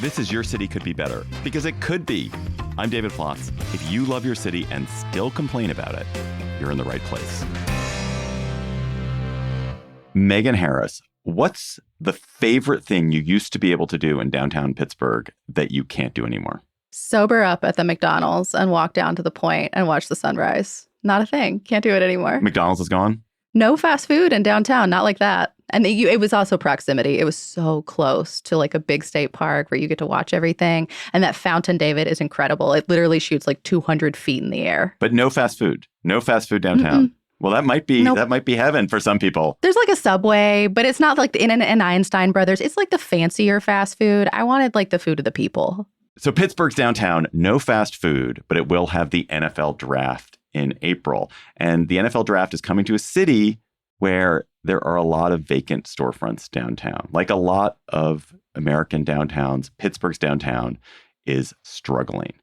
This is Your City Could Be Better, because it could be. I'm David Plotz. If you love your city and still complain about it, you're in the right place. Megan Harris, what's the favorite thing you used to be able to do in downtown Pittsburgh that you can't do anymore? Sober up at the McDonald's and walk down to the point and watch the sunrise. Not a thing. Can't do it anymore. McDonald's is gone? No fast food in downtown. Not like that. And it was also proximity. It was so close to like a big state park where you get to watch everything. And that fountain, David, is incredible. It literally shoots like 200 feet in the air. But no fast food. No fast food downtown. Mm-mm. Well, that might be heaven for some people. There's like a Subway, but it's not like the In and Einstein Brothers. It's like the fancier fast food. I wanted like the food of the people. So Pittsburgh's downtown, no fast food, but it will have the NFL draft in April. And the NFL draft is coming to a city where there are a lot of vacant storefronts downtown. Like a lot of American downtowns, Pittsburgh's downtown is struggling.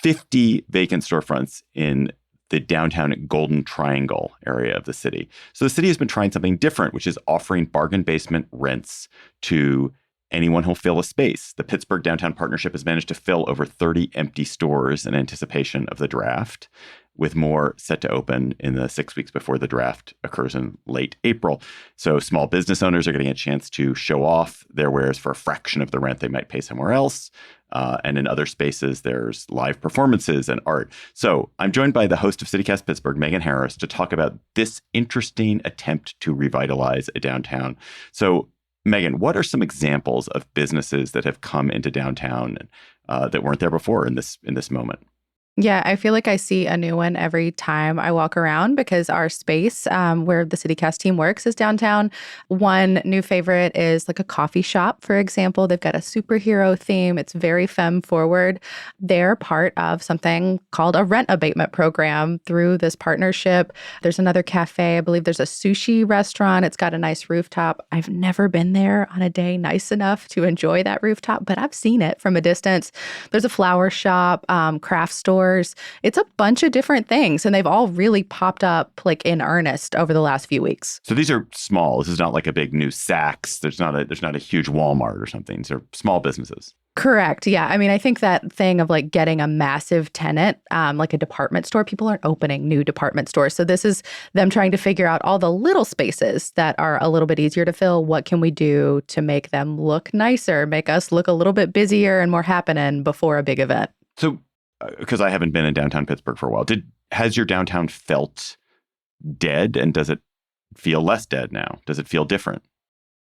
50 vacant storefronts in the downtown Golden Triangle area of the city. So the city has been trying something different, which is offering bargain basement rents to anyone who'll fill a space. The Pittsburgh Downtown Partnership has managed to fill over 30 empty stores in anticipation of the draft, with more set to open in the 6 weeks before the draft occurs in late April. So small business owners are getting a chance to show off their wares for a fraction of the rent they might pay somewhere else. And in other spaces, there's live performances and art. So I'm joined by the host of CityCast Pittsburgh, Megan Harris, to talk about this interesting attempt to revitalize a downtown. So Megan, what are some examples of businesses that have come into downtown that weren't there before in this moment? Yeah, I feel like I see a new one every time I walk around because our space where the CityCast team works is downtown. One new favorite is like a coffee shop, for example. They've got a superhero theme. It's very femme forward. They're part of something called a rent abatement program through this partnership. There's another cafe. I believe there's a sushi restaurant. It's got a nice rooftop. I've never been there on a day nice enough to enjoy that rooftop, but I've seen it from a distance. There's a flower shop, craft store. It's a bunch of different things, and they've all really popped up like in earnest over the last few weeks. So these are small. This is not like a big new Saks. There's not a huge Walmart or something. These are small businesses. Correct. Yeah. I mean, I think that thing of like getting a massive tenant, like a department store, people aren't opening new department stores. So this is them trying to figure out all the little spaces that are a little bit easier to fill. What can we do to make them look nicer, make us look a little bit busier and more happening before a big event? So because I haven't been in downtown Pittsburgh for a while, has your downtown felt dead, and does it feel less dead now? Does it feel different?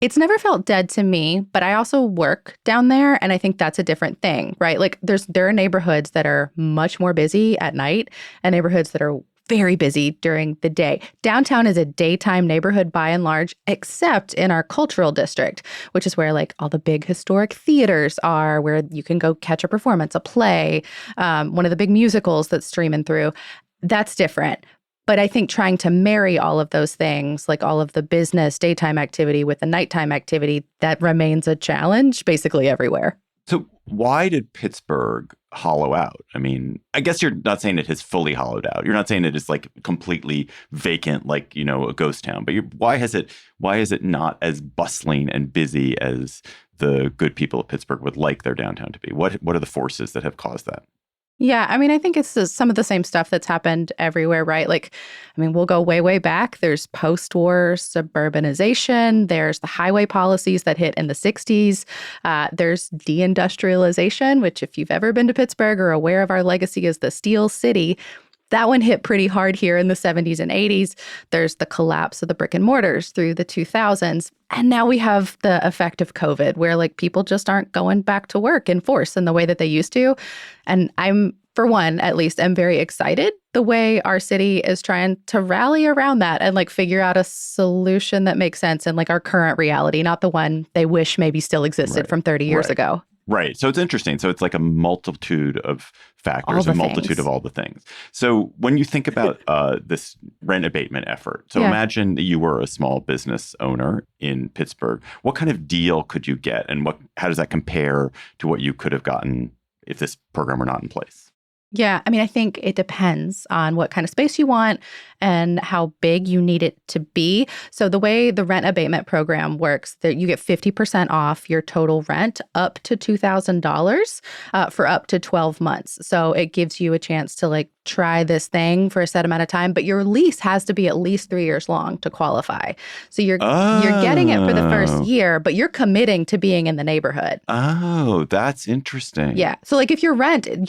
It's never felt dead to me, but I also work down there, and I think that's a different thing, right? Like there are neighborhoods that are much more busy at night and neighborhoods that are very busy during the day. Downtown is a daytime neighborhood by and large, except in our cultural district, which is where like all the big historic theaters are, where you can go catch a performance, a play, one of the big musicals that's streaming through. That's different. But I think trying to marry all of those things, like all of the business daytime activity with the nighttime activity, that remains a challenge basically everywhere. So why did Pittsburgh hollow out? I mean, I guess you're not saying it has fully hollowed out. You're not saying it is like completely vacant, like, a ghost town. But why is it not as bustling and busy as the good people of Pittsburgh would like their downtown to be? What are the forces that have caused that? Yeah, I mean, I think it's some of the same stuff that's happened everywhere, right? Like, I mean, we'll go way, way back. There's post-war suburbanization. There's the highway policies that hit in the 60s. There's deindustrialization, which if you've ever been to Pittsburgh or aware of our legacy as the Steel City, that one hit pretty hard here in the 70s and 80s. There's the collapse of the brick and mortars through the 2000s. And now we have the effect of COVID, where like people just aren't going back to work in force in the way that they used to. And I'm, for one, at least, am very excited the way our city is trying to rally around that and like figure out a solution that makes sense in like our current reality, not the one they wish maybe still existed from 30 years ago. Right. So it's interesting. So it's like a multitude of factors, a multitude of all the things. So when you think about this rent abatement effort, so imagine that you were a small business owner in Pittsburgh. What kind of deal could you get, and how does that compare to what you could have gotten if this program were not in place? Yeah, I mean, I think it depends on what kind of space you want and how big you need it to be. So the way the rent abatement program works, that you get 50% off your total rent up to $2,000 for up to 12 months. So it gives you a chance to like try this thing for a set amount of time, but your lease has to be at least 3 years long to qualify. So you're getting it for the first Oh, year, but you're committing to being in the neighborhood. oh, that's interesting. Yeah. So like if your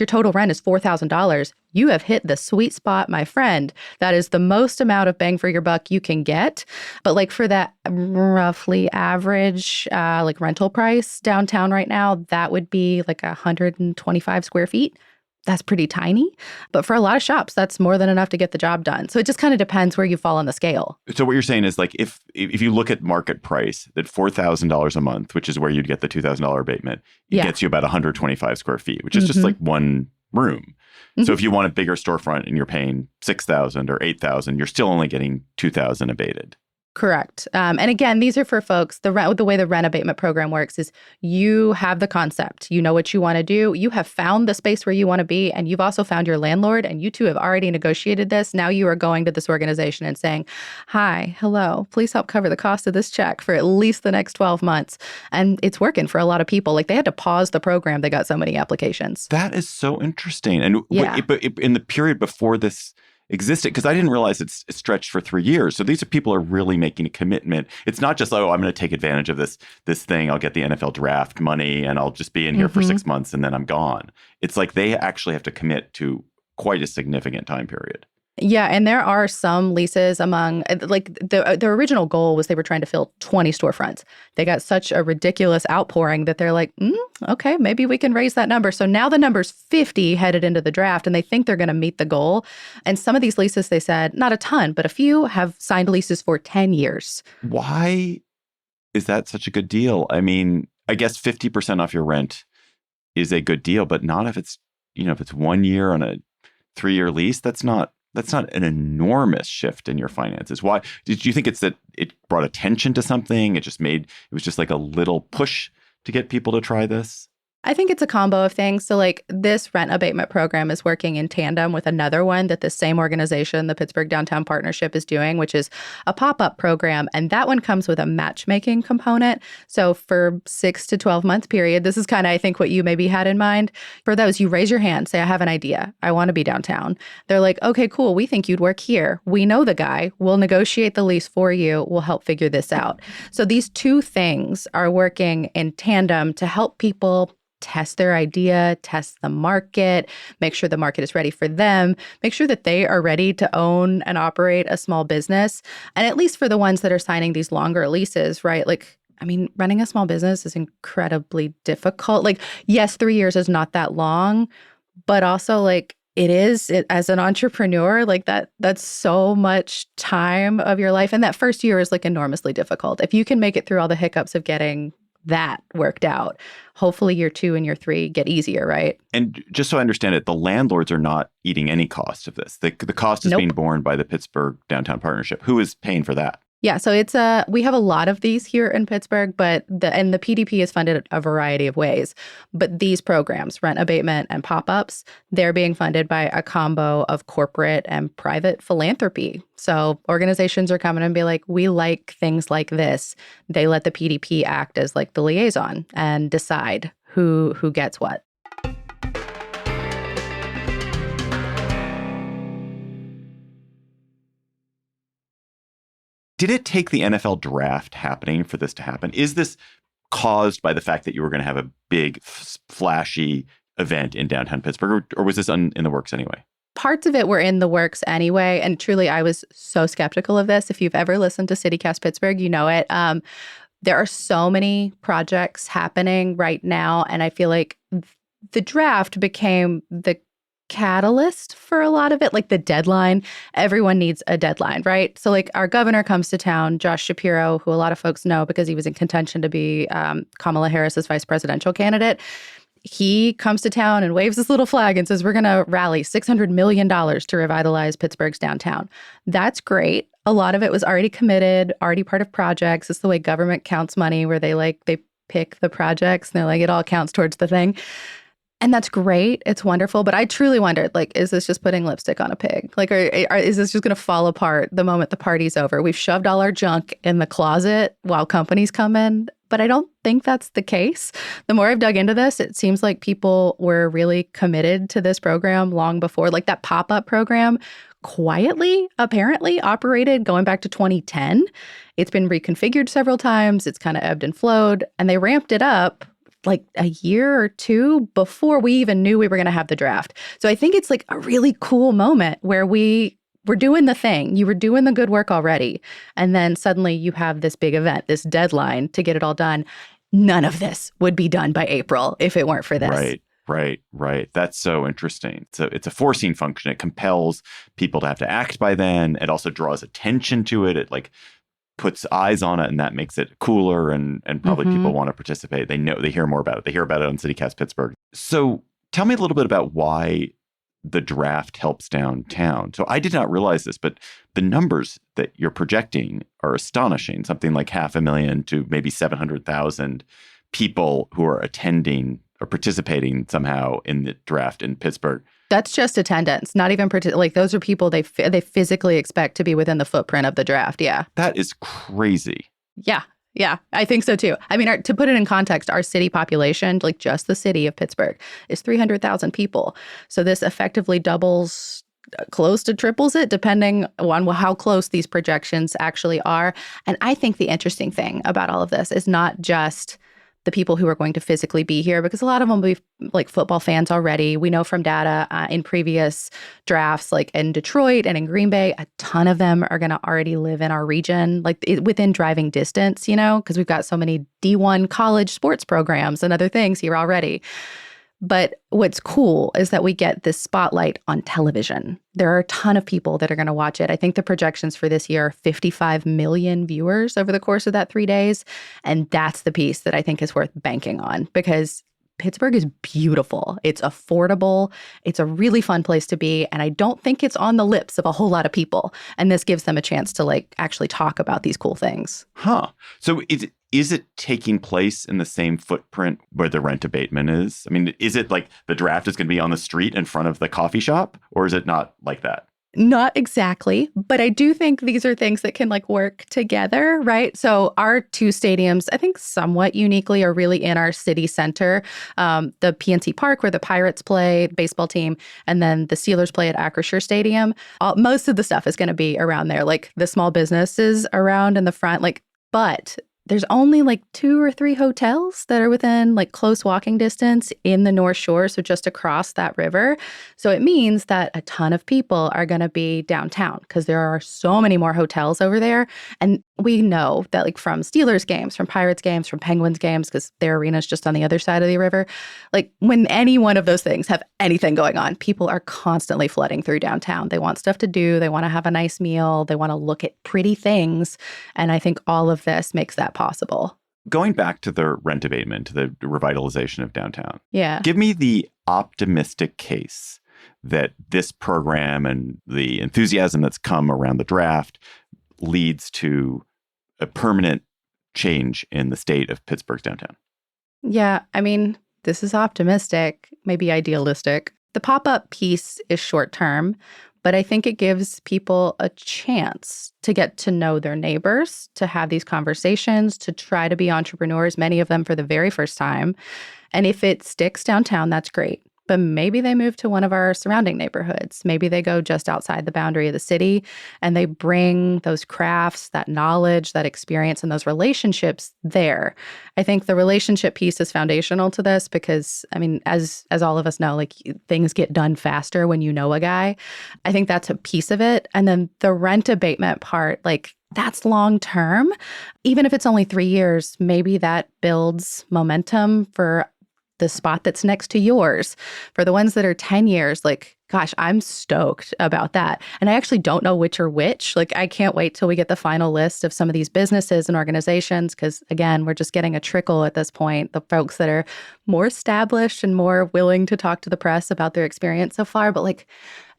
total rent is $4,000, you have hit the sweet spot, my friend. That is the most amount of bang for your buck you can get. But like for that roughly average like rental price downtown right now, that would be like 125 square feet. That's pretty tiny. But for a lot of shops, that's more than enough to get the job done. So it just kind of depends where you fall on the scale. So what you're saying is like if you look at market price, that $4,000 a month, which is where you'd get the $2,000 abatement, it Yeah. gets you about 125 square feet, which is just like one room. So if you want a bigger storefront and you're paying 6,000 or 8,000, you're still only getting 2,000 abated. Correct. And again, these are for folks. The way the rent abatement program works is you have the concept. You know what you want to do. You have found the space where you want to be, and you've also found your landlord, and you two have already negotiated this. Now you are going to this organization and saying, "Hi, hello, please help cover the cost of this check for at least the next 12 months." And it's working for a lot of people. Like they had to pause the program. They got so many applications. That is so interesting. And Yeah. in the period before this existed, because I didn't realize it's stretched for 3 years. So these are people are really making a commitment. It's not just, oh, I'm going to take advantage of this thing. I'll get the NFL draft money and I'll just be in here for 6 months and then I'm gone. It's like they actually have to commit to quite a significant time period. Yeah, and there are some leases among like the original goal was they were trying to fill 20 storefronts. They got such a ridiculous outpouring that they're like, okay, maybe we can raise that number. So now the number's 50 headed into the draft, and they think they're going to meet the goal. And some of these leases, they said, not a ton, but a few have signed leases for 10 years. Why is that such a good deal? I mean, I guess 50% off your rent is a good deal, but not if it's, if it's 1 year on a 3-year lease. That's not an enormous shift in your finances. Why? Did you think it's that it brought attention to something? It was just like a little push to get people to try this? I think it's a combo of things. So like this rent abatement program is working in tandem with another one that the same organization, the Pittsburgh Downtown Partnership, is doing, which is a pop-up program. And that one comes with a matchmaking component. So for 6 to 12 month period, this is kind of, I think, what you maybe had in mind. For those, you raise your hand, say, I have an idea. I want to be downtown. They're like, okay, cool. We think you'd work here. We know the guy. We'll negotiate the lease for you. We'll help figure this out. So these two things are working in tandem to help people test their idea, test the market, make sure the market is ready for them, make sure that they are ready to own and operate a small business. And at least for the ones that are signing these longer leases, right? Like, I mean, running a small business is incredibly difficult. Like, yes, 3 years is not that long, but also like as an entrepreneur, like that's so much time of your life. And that first year is like enormously difficult. If you can make it through all the hiccups of getting that worked out, hopefully year 2 and year 3 get easier, right? And just so I understand it, the landlords are not eating any cost of this. The cost is Nope. being borne by the Pittsburgh Downtown Partnership. Who is paying for that? Yeah, so we have a lot of these here in Pittsburgh, but the PDP is funded a variety of ways. But these programs, rent abatement and pop-ups, they're being funded by a combo of corporate and private philanthropy. So organizations are coming and be like, we like things like this. They let the PDP act as like the liaison and decide who gets what. Did it take the NFL draft happening for this to happen? Is this caused by the fact that you were going to have a big, flashy event in downtown Pittsburgh, or was this in the works anyway? Parts of it were in the works anyway. And truly, I was so skeptical of this. If you've ever listened to CityCast Pittsburgh, you know it. There are so many projects happening right now. And I feel like the draft became the catalyst for a lot of it, like the deadline. Everyone needs a deadline, right? So like our governor comes to town, Josh Shapiro, who a lot of folks know because he was in contention to be Kamala Harris's vice presidential candidate. He comes to town and waves this little flag and says, we're going to rally $600 million to revitalize Pittsburgh's downtown. That's great. A lot of it was already committed, already part of projects. It's the way government counts money, where they pick the projects and they're like, it all counts towards the thing. And that's great. It's wonderful. But I truly wondered, like, is this just putting lipstick on a pig? Like, is this just going to fall apart the moment the party's over? We've shoved all our junk in the closet while companies come in. But I don't think that's the case. The more I've dug into this, it seems like people were really committed to this program long before. Like that pop-up program quietly, apparently, operated going back to 2010. It's been reconfigured several times. It's kind of ebbed and flowed. And they ramped it up like a year or two before we even knew we were going to have the draft. So I think it's like a really cool moment where we're doing the thing. You were doing the good work already. And then suddenly you have this big event, this deadline to get it all done. None of this would be done by April if it weren't for this. Right. That's so interesting. So it's a forcing function. It compels people to have to act by then. It also draws attention to it. It like puts eyes on it, and that makes it cooler, and probably people want to participate. They hear more about it. They hear about it on CityCast Pittsburgh. So tell me a little bit about why the draft helps downtown. So I did not realize this, but the numbers that you're projecting are astonishing. Something like 500,000 to maybe 700,000 people who are attending or participating somehow in the draft in Pittsburgh. That's just attendance, not even like those are people they physically expect to be within the footprint of the draft. Yeah. That is crazy. Yeah, I think so too. I mean, to put it in context, our city population, like just the city of Pittsburgh, is 300,000 people. So this effectively doubles, close to triples it, depending on how close these projections actually are. And I think the interesting thing about all of this is not just the people who are going to physically be here, because a lot of them will be like football fans already. We know from data in previous drafts, like in Detroit and in Green Bay, a ton of them are going to already live in our region, like within driving distance, because we've got so many D1 college sports programs and other things here already. But what's cool is that we get this spotlight on television. There are a ton of people that are going to watch it. I think the projections for this year are 55 million viewers over the course of that 3 days. And that's the piece that I think is worth banking on, because Pittsburgh is beautiful. It's affordable. It's a really fun place to be. And I don't think it's on the lips of a whole lot of people. And this gives them a chance to like actually talk about these cool things. So is it taking place in the same footprint where the rent abatement is? I mean, is it like the draft is going to be on the street in front of the coffee shop, or is it not like that? Not exactly, but I do think these are things that can like work together, right? So our two stadiums, I think somewhat uniquely, are really in our city center. The PNC Park where the Pirates play, baseball team, and then the Steelers play at Acrisure Stadium. Most of the stuff is going to be around there, like the small businesses around in the front, but there's only like 2 or 3 hotels that are within like close walking distance in the North Shore, so just across that river. So it means that a ton of people are going to be downtown because there are so many more hotels over there. And we know that like from Steelers games, from Pirates games, from Penguins games, because their arena is just on the other side of the river, like when any one of those things have anything going on, people are constantly flooding through downtown. They want stuff to do. They want to have a nice meal. They want to look at pretty things. And I think all of this makes that possible. Going back to the rent abatement, to the revitalization of downtown. Yeah. Give me the optimistic case that this program and the enthusiasm that's come around the draft leads to a permanent change in the state of Pittsburgh's downtown. Yeah, I mean, this is optimistic, maybe idealistic. The pop-up piece is short-term, but I think it gives people a chance to get to know their neighbors, to have these conversations, to try to be entrepreneurs, many of them for the very first time. And if it sticks downtown, that's great. But maybe they move to one of our surrounding neighborhoods. Maybe they go just outside the boundary of the city and they bring those crafts, that knowledge, that experience, and those relationships there. I think the relationship piece is foundational to this because, I mean, as all of us know, like things get done faster when you know a guy. I think that's a piece of it. And then the rent abatement part, like that's long term. Even if it's only 3 years, maybe that builds momentum for the spot that's next to yours. For the ones that are 10 years, like, gosh, I'm stoked about that. And I actually don't know which are which. Like, I can't wait till we get the final list of some of these businesses and organizations, because again, we're just getting a trickle at this point, the folks that are more established and more willing to talk to the press about their experience so far. But like,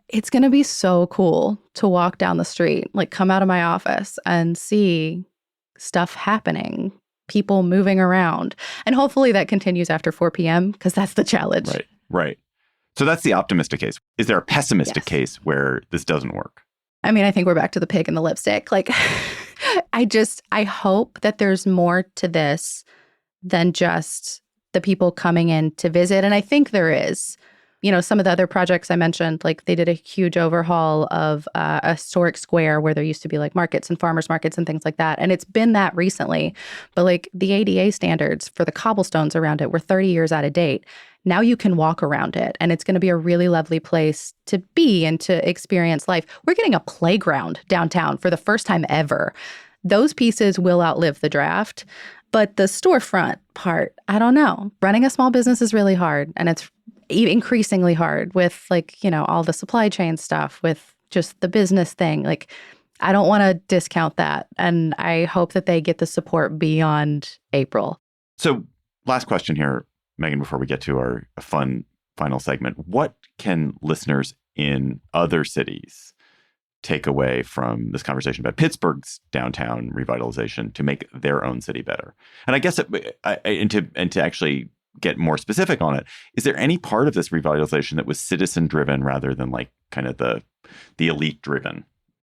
it's going to be so cool to walk down the street, like come out of my office and see stuff happening, people moving around. And hopefully that continues after 4 p.m. because that's the challenge. Right. So that's the optimistic case. Is there a pessimistic Yes. case where this doesn't work? I mean, I think we're back to the pig and the lipstick. Like, I hope that there's more to this than just the people coming in to visit. And I think there is. You know, some of the other projects I mentioned, like they did a huge overhaul of a historic square where there used to be like markets and farmers markets and things like that. And it's been that recently. But like the ADA standards for the cobblestones around it were 30 years out of date. Now you can walk around it, and it's going to be a really lovely place to be and to experience life. We're getting a playground downtown for the first time ever. Those pieces will outlive the draft. But the storefront part, I don't know. Running a small business is really hard, and it's increasingly hard with like, you know, all the supply chain stuff, with just the business thing. Like, I don't want to discount that. And I hope that they get the support beyond April. So last question here, Megan, before we get to our fun final segment. What can listeners in other cities take away from this conversation about Pittsburgh's downtown revitalization to make their own city better? And I guess and to actually get more specific on it, is there any part of this revitalization that was citizen driven rather than like kind of the elite driven?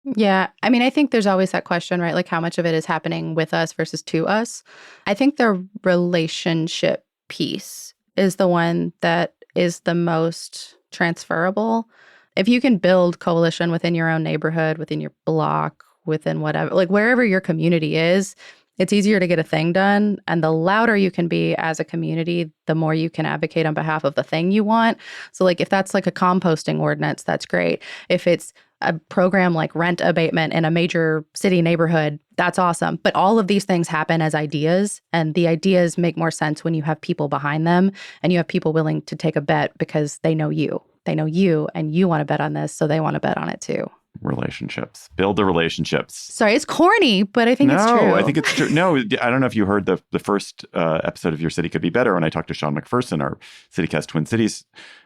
Yeah. I mean, I think there's always that question, right? Like how much of it is happening with us versus to us? I think the relationship piece is the one that is the most transferable. If you can build coalition within your own neighborhood, within your block, within whatever, like wherever your community is, it's easier to get a thing done. And the louder you can be as a community, the more you can advocate on behalf of the thing you want. So like if that's like a composting ordinance, that's great. If it's a program like rent abatement in a major city neighborhood, that's awesome. But all of these things happen as ideas, and the ideas make more sense when you have people behind them and you have people willing to take a bet because they know you. They know you and you want to bet on this, so they want to bet on it too. Relationships. Build the relationships. Sorry, it's corny, but I think it's true. No, I think it's true. No, I don't know if you heard the first episode of Your City Could Be Better when I talked to Sean McPherson, our CityCast Twin Cities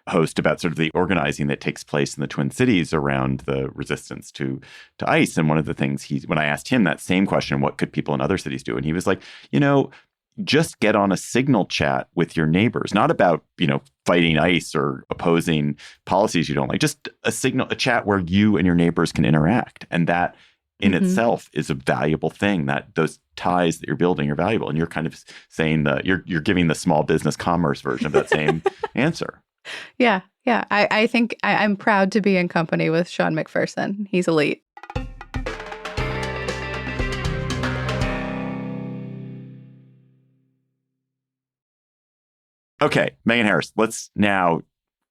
host, about sort of the organizing that takes place in the Twin Cities around the resistance to ICE. And one of the things when I asked him that same question, what could people in other cities do? And he was like, just get on a signal chat with your neighbors, not about, fighting ICE or opposing policies you don't like, just a chat where you and your neighbors can interact. And that in itself is a valuable thing, that those ties that you're building are valuable. And you're kind of saying that you're giving the small business commerce version of that same answer. Yeah. I think I'm proud to be in company with Sean McPherson. He's elite. Okay, Megan Harris, let's now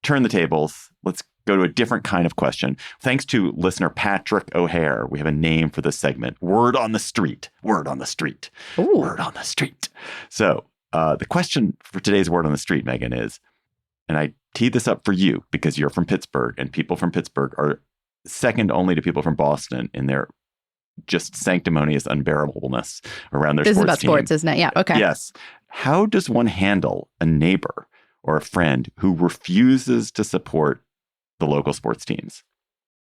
turn the tables. Let's go to a different kind of question. Thanks to listener Patrick O'Hare, we have a name for this segment. Word on the street. Word on the street. Ooh. Word on the street. So the question for today's Word on the Street, Megan, is, and I teed this up for you because you're from Pittsburgh, and people from Pittsburgh are second only to people from Boston in their just sanctimonious unbearableness around their sports team. This is about sports, isn't it? Yeah, okay. Yes. How does one handle a neighbor or a friend who refuses to support the local sports teams?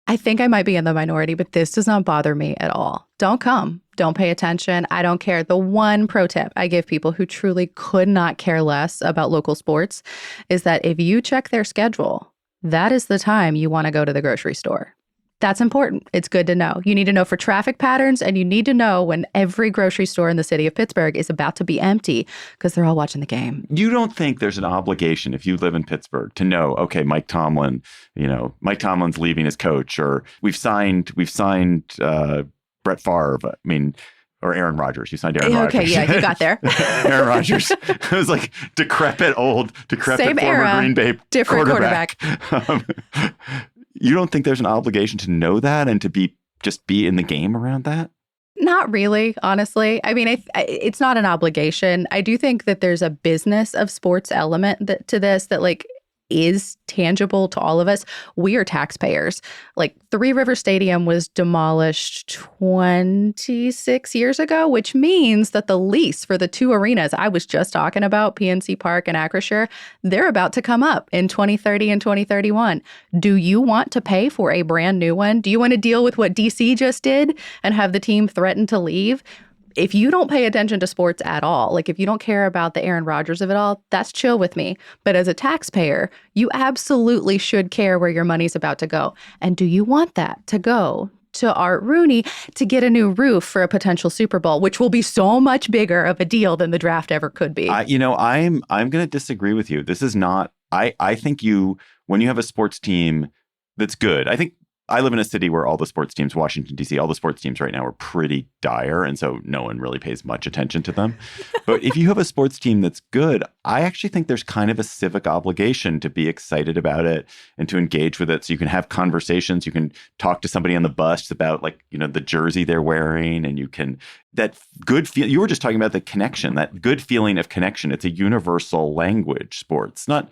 I think I might be in the minority, but this does not bother me at all. Don't come. Don't pay attention. I don't care. The one pro tip I give people who truly could not care less about local sports is that if you check their schedule, that is the time you want to go to the grocery store. That's important. It's good to know. You need to know for traffic patterns, and you need to know when every grocery store in the city of Pittsburgh is about to be empty because they're all watching the game. You don't think there's an obligation if you live in Pittsburgh to know, okay, Mike Tomlin's leaving as coach, or we've signed Brett Favre. Or Aaron Rodgers. You signed Aaron Rodgers. Okay, yeah, you got there. Aaron Rodgers. It was like decrepit Same former era, Green Bay different quarterback. You don't think there's an obligation to know that and to be in the game around that? Not really, honestly. I mean, it's not an obligation. I do think that there's a business of sports element to this that is tangible to all of us. We are taxpayers. Three River Stadium was demolished 26 years ago, which means that the lease for the two arenas I was just talking about, PNC Park and Acrisure, they're about to come up in 2030 and 2031. Do you want to pay for a brand new one? Do you want to deal with what DC just did and have the team threaten to leave? if you don't pay attention to sports at all, like if you don't care about the Aaron Rodgers of it all, that's chill with me. But as a taxpayer, you absolutely should care where your money's about to go. And do you want that to go to Art Rooney to get a new roof for a potential Super Bowl, which will be so much bigger of a deal than the draft ever could be? I'm going to disagree with you. This is not. I think when you have a sports team that's good, I think I live in a city where all the sports teams, Washington, D.C., all the sports teams right now are pretty dire. And so no one really pays much attention to them. But if you have a sports team that's good, I actually think there's kind of a civic obligation to be excited about it and to engage with it. So you can have conversations. You can talk to somebody on the bus about the jersey they're wearing, and you can that good feel. You were just talking about the connection, that good feeling of connection. It's a universal language, sports, not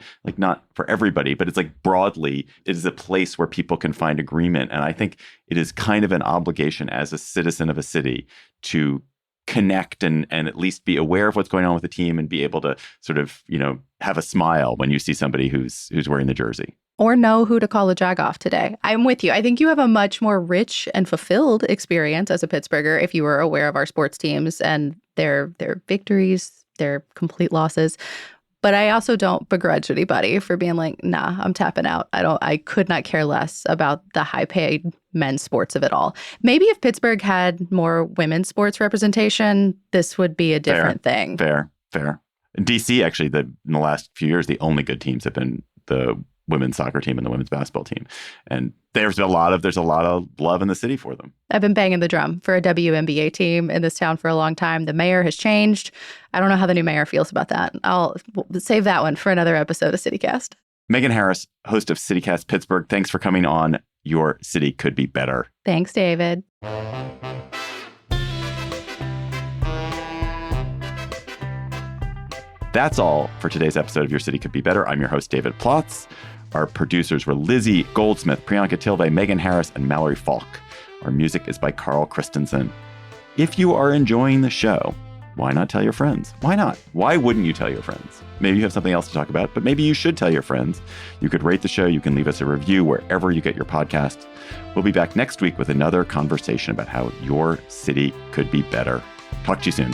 for everybody, but it's like broadly, it is a place where people can find agreement. And I think it is kind of an obligation as a citizen of a city to connect and at least be aware of what's going on with the team and be able to sort of, have a smile when you see somebody who's wearing the jersey. Or know who to call a jag-off today. I'm with you. I think you have a much more rich and fulfilled experience as a Pittsburgher if you were aware of our sports teams and their victories, their complete losses. But I also don't begrudge anybody for being like, nah, I'm tapping out. I could not care less about the high-paid men's sports of it all. Maybe if Pittsburgh had more women's sports representation, this would be a different thing. Fair. In DC, actually, in the last few years, the only good teams have been the women's soccer team and the women's basketball team. And there's a lot of love in the city for them. I've been banging the drum for a WNBA team in this town for a long time. The mayor has changed. I don't know how the new mayor feels about that. I'll save that one for another episode of CityCast. Megan Harris, host of CityCast Pittsburgh. Thanks for coming on. Your city could be better. Thanks, David. That's all for today's episode of Your City Could Be Better. I'm your host, David Plotz. Our producers were Lizzie Goldsmith, Priyanka Tilve, Megan Harris, and Mallory Falk. Our music is by Carl Christensen. If you are enjoying the show, why not tell your friends? Why not? Why wouldn't you tell your friends? Maybe you have something else to talk about, but maybe you should tell your friends. You could rate the show. You can leave us a review wherever you get your podcasts. We'll be back next week with another conversation about how your city could be better. Talk to you soon.